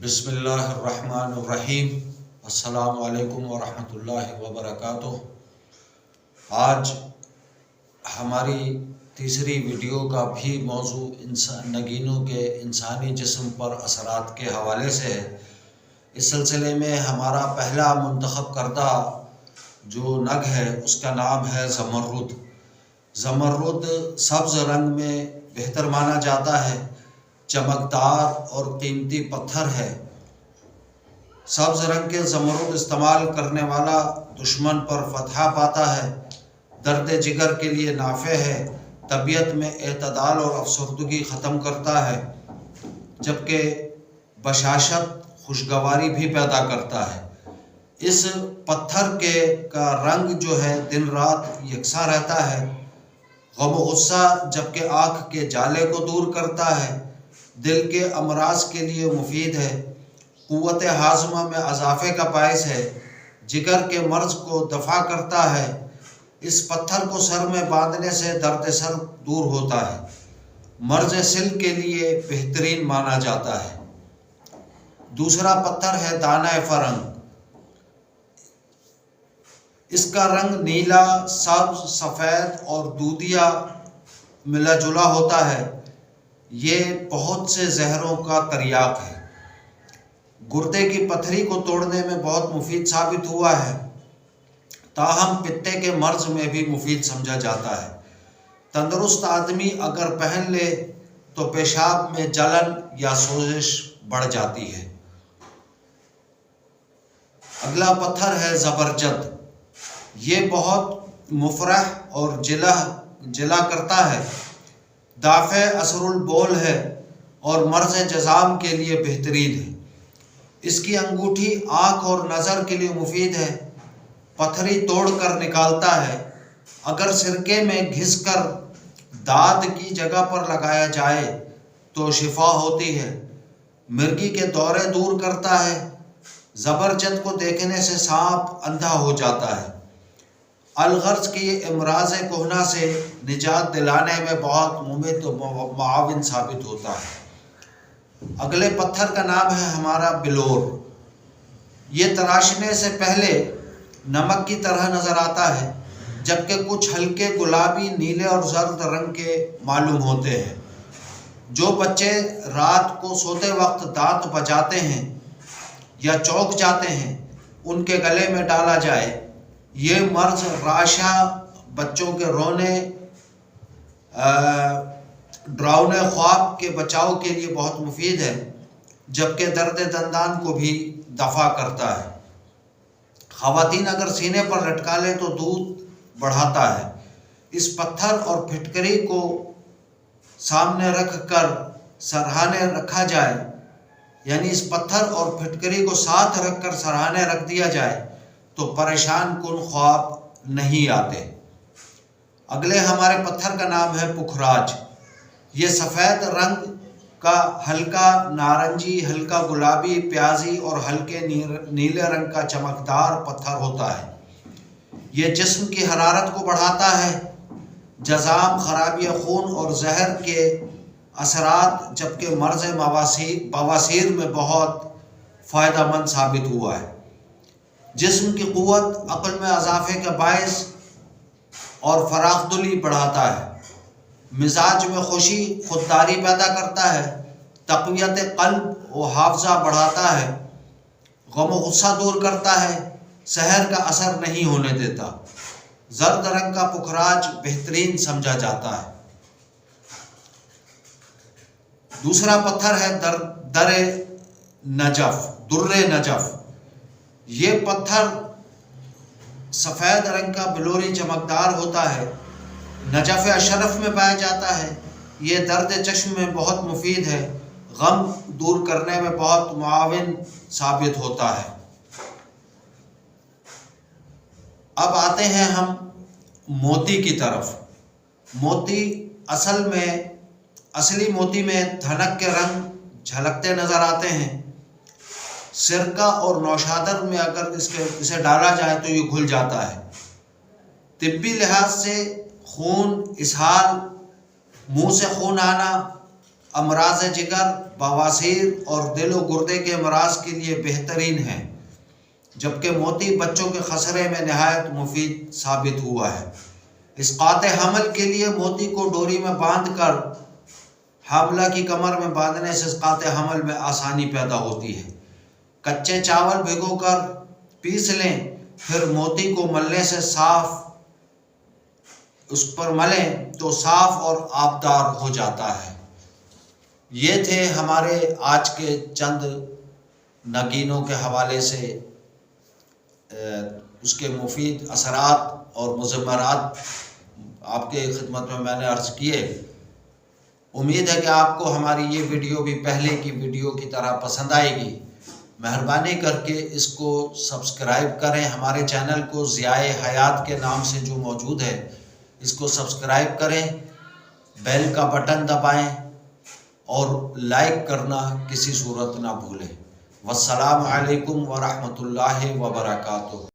بسم اللہ الرحمن الرحیم۔ السلام علیکم ورحمۃ اللہ وبرکاتہ۔ آج ہماری تیسری ویڈیو کا بھی موضوع نگینوں کے انسانی جسم پر اثرات کے حوالے سے ہے۔ اس سلسلے میں ہمارا پہلا منتخب کردہ جو نگ ہے اس کا نام ہے زمرد۔ زمرد سبز رنگ میں بہتر مانا جاتا ہے، چمکدار اور قیمتی پتھر ہے۔ سبز رنگ کے زمرد استعمال کرنے والا دشمن پر فتح پاتا ہے، درد جگر کے لیے نافع ہے، طبیعت میں اعتدال اور افسردگی ختم کرتا ہے، جبکہ بشاشت خوشگواری بھی پیدا کرتا ہے۔ اس پتھر کا رنگ جو ہے دن رات یکساں رہتا ہے، غم و غصہ جبکہ آنکھ کے جالے کو دور کرتا ہے، دل کے امراض کے لیے مفید ہے، قوت ہاضمہ میں اضافے کا باعث ہے، جگر کے مرض کو دفع کرتا ہے۔ اس پتھر کو سر میں باندھنے سے درد سر دور ہوتا ہے، مرض سل کے لیے بہترین مانا جاتا ہے۔ دوسرا پتھر ہے دانہ فرنگ۔ اس کا رنگ نیلا، سبز، سفید اور دودھیا ملا جلا ہوتا ہے۔ یہ بہت سے زہروں کا تریاق ہے، گردے کی پتھری کو توڑنے میں بہت مفید ثابت ہوا ہے، تاہم پتے کے مرض میں بھی مفید سمجھا جاتا ہے۔ تندرست آدمی اگر پہن لے تو پیشاب میں جلن یا سوزش بڑھ جاتی ہے۔ اگلا پتھر ہے زبرجد۔ یہ بہت مفرح اور جلا کرتا ہے، دافع اثر البول ہے اور مرض جذام کے لیے بہترین ہے۔ اس کی انگوٹھی آنکھ اور نظر کے لیے مفید ہے، پتھری توڑ کر نکالتا ہے۔ اگر سرکے میں گھس کر داد کی جگہ پر لگایا جائے تو شفا ہوتی ہے، مرگی کے دورے دور کرتا ہے، زبرجد کو دیکھنے سے سانپ اندھا ہو جاتا ہے، الغرض کی امراض کہنہ سے نجات دلانے میں بہت مفید و معاون ثابت ہوتا ہے۔ اگلے پتھر کا نام ہے ہمارا بلور۔ یہ تراشنے سے پہلے نمک کی طرح نظر آتا ہے، جبکہ کچھ ہلکے گلابی، نیلے اور زرد رنگ کے معلوم ہوتے ہیں۔ جو بچے رات کو سوتے وقت دانت بجاتے ہیں یا چونک جاتے ہیں، ان کے گلے میں ڈالا جائے۔ یہ مرض رعشہ، بچوں کے رونے، ڈراؤنے خواب کے بچاؤ کے لیے بہت مفید ہے، جبکہ درد دندان کو بھی دفع کرتا ہے۔ خواتین اگر سینے پر لٹکا لیں تو دودھ بڑھاتا ہے۔ اس پتھر اور پھٹکری کو سامنے رکھ کر سرہانے رکھا جائے، یعنی اس پتھر اور پھٹکری کو ساتھ رکھ کر سرہانے رکھ دیا جائے تو پریشان کن خواب نہیں آتے۔ اگلے ہمارے پتھر کا نام ہے پکھراج۔ یہ سفید رنگ کا ہلکا نارنجی، ہلکا گلابی، پیازی اور ہلکے نیلے رنگ کا چمکدار پتھر ہوتا ہے۔ یہ جسم کی حرارت کو بڑھاتا ہے، جذام، خرابی خون اور زہر کے اثرات، جبکہ مرض بواسیر میں بہت فائدہ مند ثابت ہوا ہے۔ جسم کی قوت، عقل میں اضافے کا باعث اور فراخ دلی بڑھاتا ہے، مزاج میں خوشی، خودداری پیدا کرتا ہے، تقویت قلب و حافظہ بڑھاتا ہے، غم و غصہ دور کرتا ہے، سحر کا اثر نہیں ہونے دیتا۔ زرد رنگ کا پکھراج بہترین سمجھا جاتا ہے۔ دوسرا پتھر ہے در نجف۔ یہ پتھر سفید رنگ کا بلوری چمکدار ہوتا ہے، نجف اشرف میں پایا جاتا ہے۔ یہ درد چشم میں بہت مفید ہے، غم دور کرنے میں بہت معاون ثابت ہوتا ہے۔ اب آتے ہیں ہم موتی کی طرف۔ موتی اصلی موتی میں دھنک کے رنگ جھلکتے نظر آتے ہیں۔ سرکہ اور نوشادر میں اگر اسے ڈالا جائے تو یہ گھل جاتا ہے۔ طبی لحاظ سے خون، اسہال، منہ سے خون آنا، امراض جگر، بواسیر اور دل و گردے کے امراض کے لیے بہترین ہے، جبکہ موتی بچوں کے خسرے میں نہایت مفید ثابت ہوا ہے۔ اسقاط حمل کے لیے موتی کو ڈوری میں باندھ کر حاملہ کی کمر میں باندھنے سے اسقاط حمل میں آسانی پیدا ہوتی ہے۔ کچے چاول بھگو کر پیس لیں، پھر موتی کو ملنے سے اس پر ملیں تو صاف اور آبدار ہو جاتا ہے۔ یہ تھے ہمارے آج کے چند نگینوں کے حوالے سے اس کے مفید اثرات اور مضمرات آپ کے خدمت میں نے عرض کیے۔ امید ہے کہ آپ کو ہماری یہ ویڈیو بھی پہلے کی ویڈیو کی طرح پسند آئے گی۔ مہربانی کر کے اس کو سبسکرائب کریں، ہمارے چینل کو ضیاء حیات کے نام سے جو موجود ہے اس کو سبسکرائب کریں، بیل کا بٹن دبائیں اور لائک کرنا کسی صورت نہ بھولیں۔ والسلام علیکم ورحمۃ اللہ وبرکاتہ۔